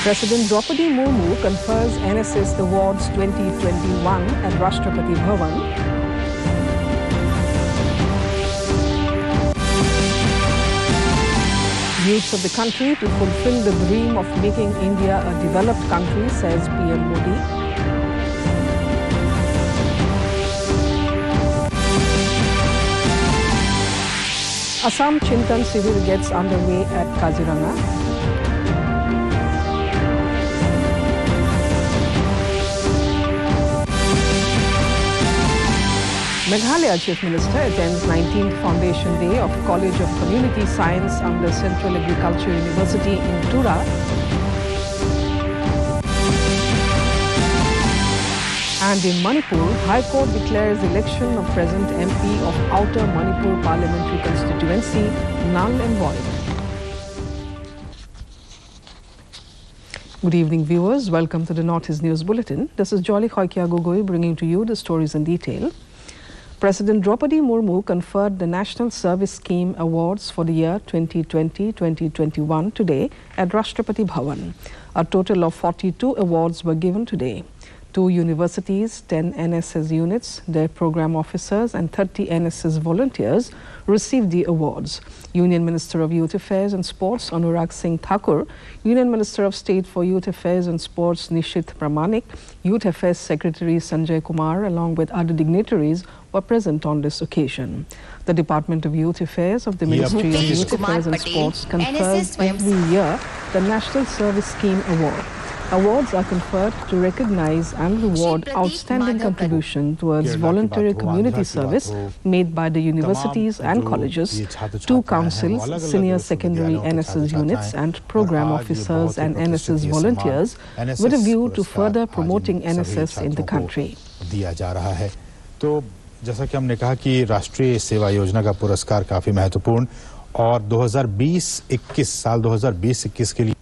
President Draupadi Murmu confers NSS Awards 2021 at Rashtrapati Bhavan. Youths of the country to fulfill the dream of making India a developed country, says PM Modi. Assam Chintan Shivir gets underway at Kaziranga. Meghalaya Chief Minister attends 19th Foundation Day of College of Community Science under Central Agriculture University in Tura. And in Manipur, High Court declares election of present MP of Outer Manipur Parliamentary Constituency null and void. Good evening, viewers. Welcome to the Northeast News Bulletin. This is Jolly Khoikia Gogoi bringing to you the stories in detail. President Draupadi Murmu conferred the National Service Scheme Awards for the year 2020-2021 today at Rashtrapati Bhavan. A total of 42 awards were given today. 2 universities, 10 NSS units, their program officers and 30 NSS volunteers received the awards. Union Minister of Youth Affairs and Sports Anurag Singh Thakur, Union Minister of State for Youth Affairs and Sports Nishit Pramanik, Youth Affairs Secretary Sanjay Kumar along with other dignitaries were present on this occasion. The Department of Youth Affairs of the Ministry of Youth Affairs and Sports confers every year the National Service Scheme Award. Awards are conferred to recognize and reward outstanding contribution towards voluntary community service made by the universities and colleges, 2 councils, senior secondary NSS units and program officers and NSS volunteers with a view to further promoting NSS in the country. तो जैसा कि हमने कहा कि राष्ट्रीय सेवा योजना का पुरस्कार काफी महत्वपूर्ण और 2020-21 साल 2020-21 के लिए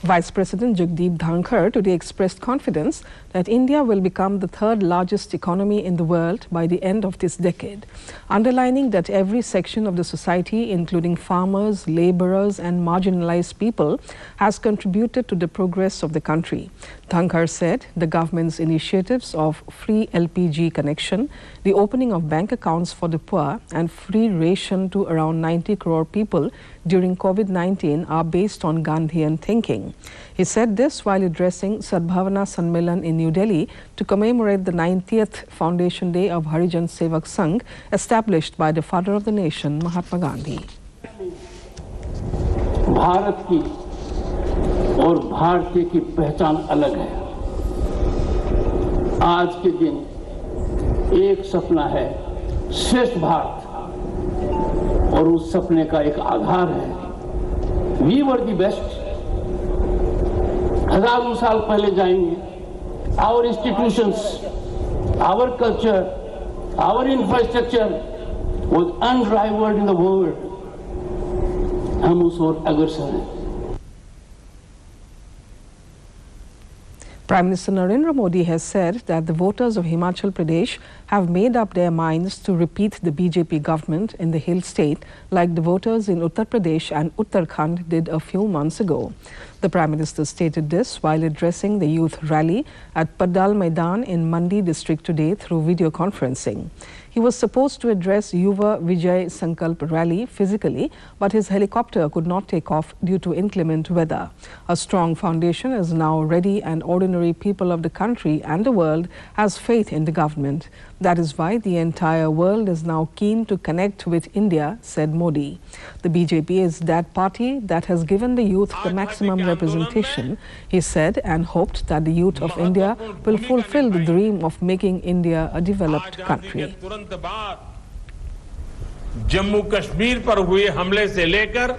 Vice President Jagdeep Dhankar today expressed confidence that India will become the 3rd largest economy in the world by the end of this decade, underlining that every section of the society, including farmers, laborers and marginalized people, has contributed to the progress of the country. Dhankar said the government's initiatives of free LPG connection, the opening of bank accounts for the poor and free ration to around 90 crore people during COVID-19 are based on Gandhian thinking. He said this while addressing Sadbhavana Sanmelan in New Delhi to commemorate the 90th Foundation Day of Harijan Sevak Sangh established by the father of the nation, Mahatma Gandhi. Bharat की और भारतीय की पहचान अलग है। आज के दिन एक सपना है, श्रेष्ठ भारत, और उस सपने का एक आधार है वी वर दी बेस्ट। हजारों साल पहले जाएंगे, our institutions, our culture, our infrastructure was unrivalled in the world. हम उस ओर अग्रसर हैं। Prime Minister Narendra Modi has said that the voters of Himachal Pradesh have made up their minds to repeat the BJP government in the hill state like the voters in Uttar Pradesh and Uttarakhand did a few months ago. The Prime Minister stated this while addressing the youth rally at Padal Maidan in Mandi district today through video conferencing. He was supposed to address Yuva Vijay Sankalp rally physically, but his helicopter could not take off due to inclement weather. A strong foundation is now ready and ordinary people of the country and the world has faith in the government. That is why the entire world is now keen to connect with India, said Modi. The BJP is that party that has given the youth the maximum representation, he said, and hoped that the youth of India will fulfill the dream of making India a developed country. Jammu Kashmir पर हुए हमले से लेकर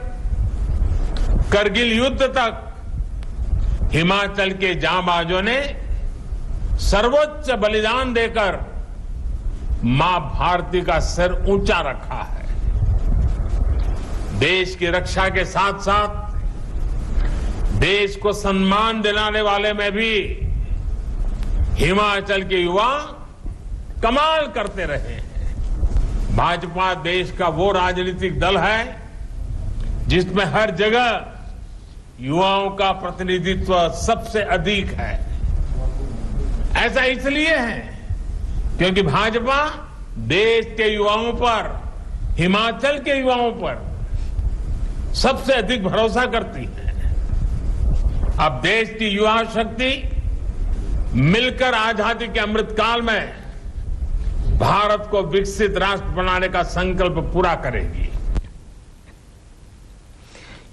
करगिल युद्ध तक हिमाचल के जांबाजों ने सर्वोच्च बलिदान देकर मां भारती का सिर ऊंचा रखा है। देश की रक्षा के साथ साथ देश को सम्मान दिलाने वाले में भी हिमाचल के युवा कमाल करते रहे हैं। भाजपा देश का वो राजनीतिक दल है जिसमें हर जगह युवाओं का प्रतिनिधित्व सबसे अधिक है। ऐसा इसलिए है क्योंकि भाजपा देश के युवाओं पर, हिमाचल के युवाओं पर सबसे अधिक भरोसा करती है। अब देश की युवा शक्ति मिलकर आजादी के अमृतकाल में भारत को विकसित राष्ट्र बनाने का संकल्प पूरा करेगी।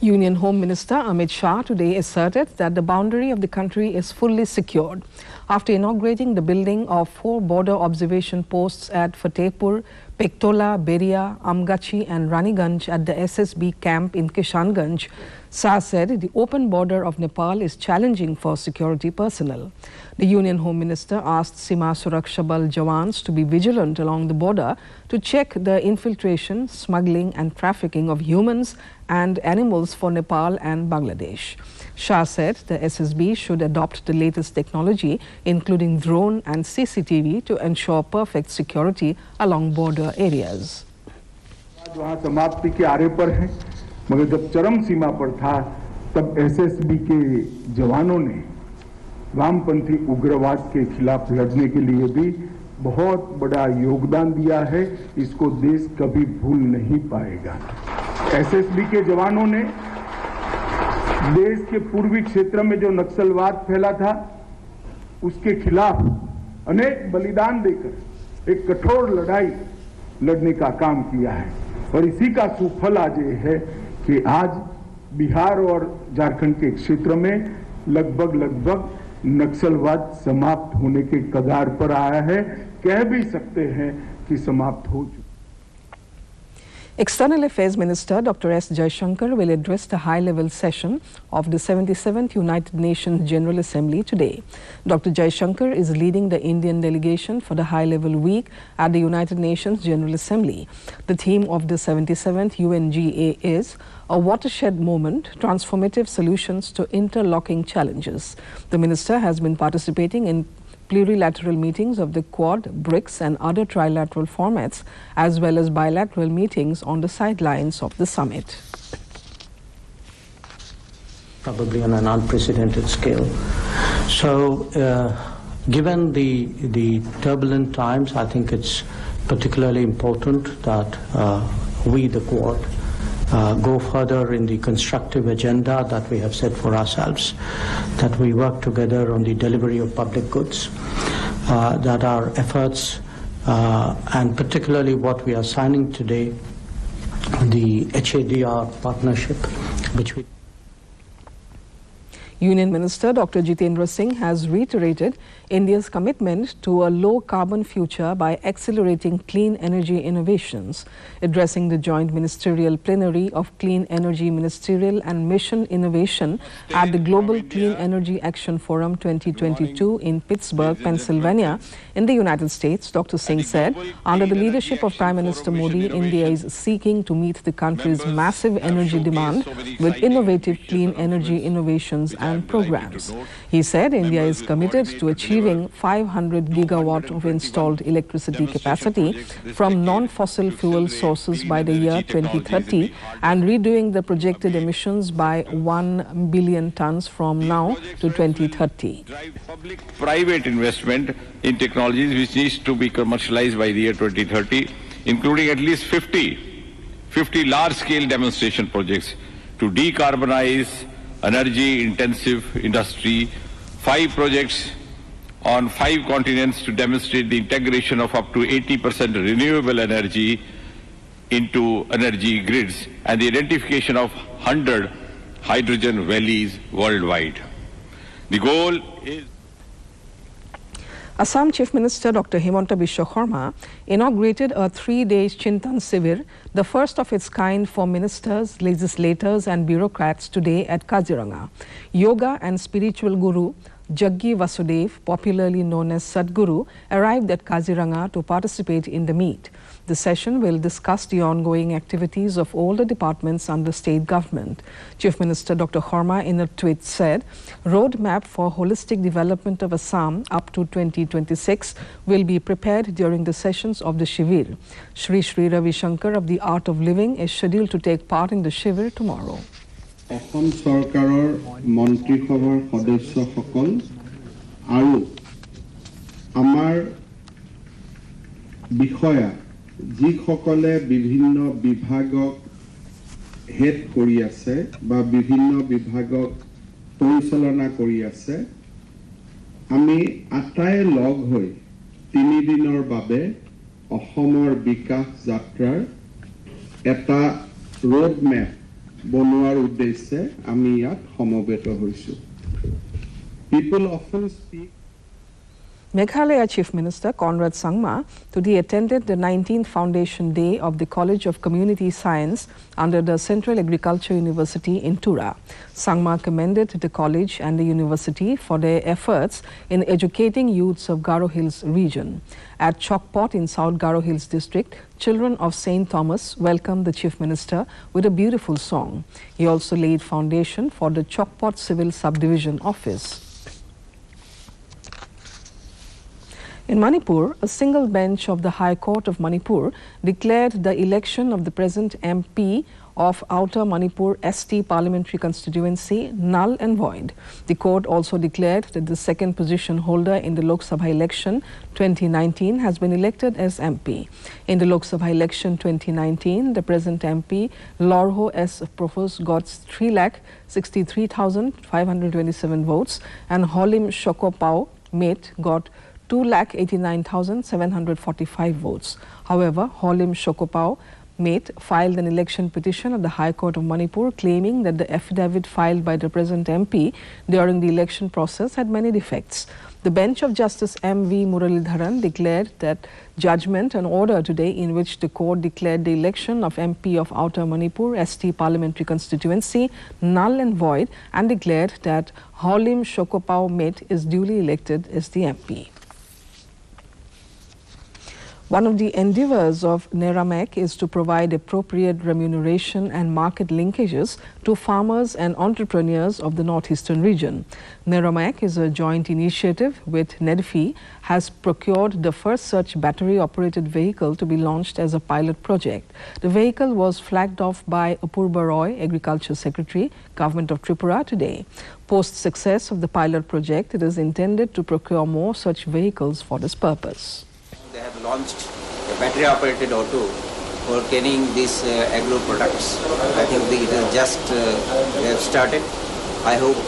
Union Home Minister Amit Shah today asserted that the boundary of the country is fully secured after inaugurating the building of 4 border observation posts at Fatehpur, Pektola, Beria, Amgachi and Raniganj at the SSB camp in Kishanganj. Shah said the open border of Nepal is challenging for security personnel. The Union Home Minister asked Sima Suraksha Bal Jawans to be vigilant along the border to check the infiltration, smuggling and trafficking of humans and animals for Nepal and Bangladesh. Shah said the SSB should adopt the latest technology, including drone and CCTV, to ensure perfect security along border areas. वहाँ समाप्ति के आरे पर है, मगर जब चरम सीमा पर था तब एसएसबी के जवानों ने वामपंथी उग्रवाद के खिलाफ लड़ने के लिए भी बहुत बड़ा योगदान दिया है। इसको देश कभी भूल नहीं पाएगा। एसएसबी के जवानों ने देश के पूर्वी क्षेत्र में जो नक्सलवाद फैला था उसके खिलाफ अनेक बलिदान देकर एक कठोर लड़ाई लड़ने का काम किया है और इसी का सुफल आज ये है कि आज बिहार और झारखंड के क्षेत्र में लगभग नक्सलवाद समाप्त होने के कगार पर आया है। कह भी सकते हैं कि समाप्त हो चुका। External Affairs Minister Dr. S. Jaishankar will address the high-level session of the 77th United Nations General Assembly today. Dr. Jaishankar is leading the Indian delegation for the high-level week at the United Nations General Assembly. The theme of the 77th UNGA is a watershed moment, transformative solutions to interlocking challenges. The minister has been participating in plurilateral meetings of the Quad, BRICS and other trilateral formats, as well as bilateral meetings on the sidelines of the summit. Probably on an unprecedented scale. So, given the turbulent times, I think it's particularly important that we, the Quad, go further in the constructive agenda that we have set for ourselves, that we work together on the delivery of public goods, that our efforts, and particularly what we are signing today, the HADR partnership, which we... Union Minister Dr. Jitendra Singh has reiterated India's commitment to a low-carbon future by accelerating clean energy innovations. Addressing the joint ministerial plenary of Clean Energy Ministerial and Mission Innovation at the Global Clean Energy Action Forum 2022 in Pittsburgh, Pennsylvania, in the United States, Dr. Singh said, under the leadership of Prime Minister Modi, India is seeking to meet the country's massive energy demand with innovative clean energy innovations and programs. He said India is committed to achieving 500 gigawatt of installed electricity capacity from non-fossil fuel sources by the year 2030 and redoing the projected emissions by 1 billion tons from now to 2030. Drive public-private investment in technologies which needs to be commercialized by the year 2030, including at least 50 large-scale demonstration projects to decarbonize energy-intensive industry, 5 projects on 5 continents to demonstrate the integration of up to 80% renewable energy into energy grids, and the identification of 100 hydrogen valleys worldwide. The goal is... Assam Chief Minister Dr. Himanta Biswa Sarma inaugurated a 3-day Chintan Sivir, the first of its kind for ministers, legislators and bureaucrats today at Kaziranga. Yoga and spiritual guru Jaggi Vasudev, popularly known as Sadhguru, arrived at Kaziranga to participate in the meet. The session will discuss the ongoing activities of all the departments under state government. Chief Minister Dr. Sarma in a tweet said, roadmap for holistic development of Assam up to 2026 will be prepared during the sessions of the Shivir. Shri Ravi Shankar of the Art of Living is scheduled to take part in the Shivir tomorrow. অসম চৰকাৰৰ মন্ত্ৰীসভাৰ সদস্যসকল আৰু আমাৰ বিষয়া যিসকলে বিভিন্ন বিভাগক head কৰি আছে বা বিভিন্ন বিভাগক পৰিচালনা কৰি আছে আমি আটাই লগ হৈ 3 দিনৰ বাবে অসমৰ বিকাশ যাত্ৰাৰ এটা ৰোড মেপ বনোৱাৰ উদ্দেশ্যে আমি ইয়াত সমবেত হৈছো People often speak Meghalaya Chief Minister Conrad Sangma today attended the 19th Foundation Day of the College of Community Science under the Central Agriculture University in Tura. Sangma commended the college and the university for their efforts in educating youths of Garo Hills region. At Chokpot in South Garo Hills district, children of St. Thomas welcomed the Chief Minister with a beautiful song. He also laid foundation for the Chokpot Civil Subdivision Office. In Manipur, a single bench of the High Court of Manipur declared the election of the present MP of Outer Manipur ST parliamentary constituency null and void. The court also declared that the second position holder in the Lok Sabha election 2019 has been elected as MP. In the Lok Sabha election 2019, the present MP Lorho S. Profos got 3,63,527 votes and Holim Shokopao Mate got 2,89,745 votes. However, Holim Shokopao Mate filed an election petition at the High Court of Manipur claiming that the affidavit filed by the present MP during the election process had many defects. The bench of Justice M.V. Muralidharan declared that judgment and order today in which the court declared the election of MP of Outer Manipur ST parliamentary constituency null and void and declared that Holim Shokopao Mate is duly elected as the MP. One of the endeavors of NERAMEC is to provide appropriate remuneration and market linkages to farmers and entrepreneurs of the northeastern region. NERAMEC is a joint initiative with NEDFI, has procured the first such battery-operated vehicle to be launched as a pilot project. The vehicle was flagged off by Apurba Roy, Agriculture Secretary, Government of Tripura today. Post success of the pilot project, it is intended to procure more such vehicles for this purpose. They have launched a battery-operated auto for carrying these agro products. I think it is just they have started. I hope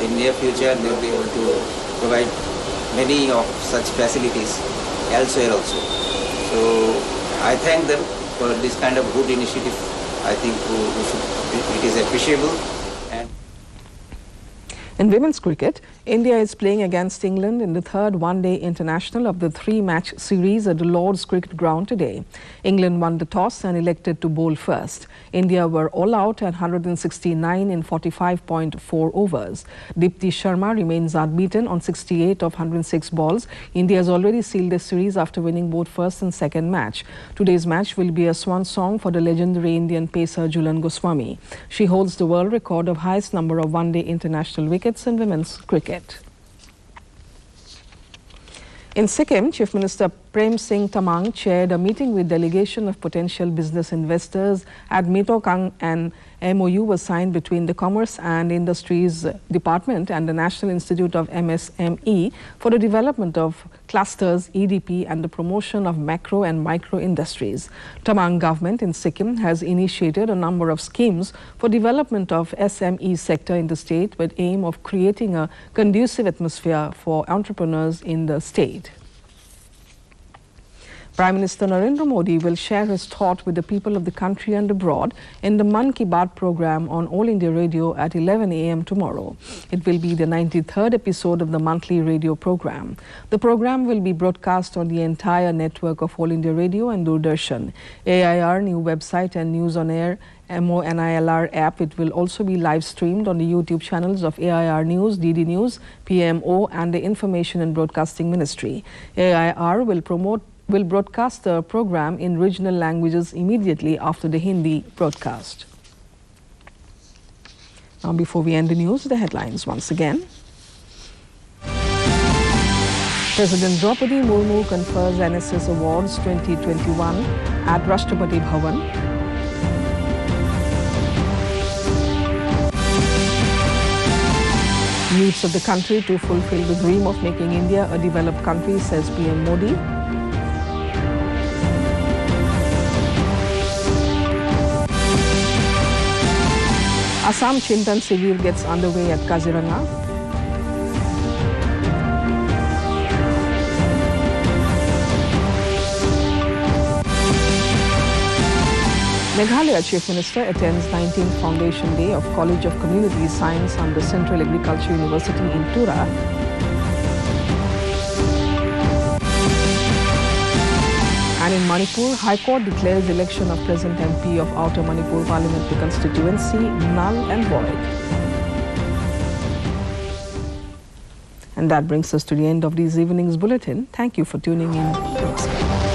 in near future they will be able to provide many of such facilities elsewhere also. So I thank them for this kind of good initiative. I think it is appreciable. In women's cricket, India is playing against England in the third one-day international of the 3-match series at the Lord's Cricket Ground today. England won the toss and elected to bowl first. India were all out at 169 in 45.4 overs. Dipti Sharma remains unbeaten on 68 of 106 balls. India has already sealed the series after winning both first and second match. Today's match will be a swan song for the legendary Indian pacer Jhulan Goswami. She holds the world record of highest number of one-day international wickets in women's cricket. In Sikkim, Chief Minister Prem Singh Tamang chaired a meeting with delegation of potential business investors at Metokang, and MOU was signed between the Commerce and Industries Department and the National Institute of MSME for the development of clusters, EDP and the promotion of macro and micro industries. Tamang government in Sikkim has initiated a number of schemes for development of SME sector in the state with aim of creating a conducive atmosphere for entrepreneurs in the state. Prime Minister Narendra Modi will share his thought with the people of the country and abroad in the Mann Ki Baat program on All India Radio at 11 a.m. tomorrow. It will be the 93rd episode of the monthly radio program. The program will be broadcast on the entire network of All India Radio and Doordarshan, AIR new website and News on Air MONILR app. It will also be live streamed on the YouTube channels of AIR News, DD News, PMO and the Information and Broadcasting Ministry. AIR will broadcast the program in regional languages immediately after the Hindi broadcast. Now, before we end the news, the headlines once again. President Draupadi Murmu confers NSS Awards 2021 at Rashtrapati Bhavan. needs of the country to fulfill the dream of making India a developed country, says PM Modi. Assam Chintan Shivir gets underway at Kaziranga. Meghalaya Chief Minister attends 19th Foundation Day of College of Community Science under Central Agriculture University in Tura. And in Manipur, High Court declares election of present MP of Outer Manipur Parliamentary Constituency null and void. And that brings us to the end of this evening's bulletin. Thank you for tuning in. Namaskar.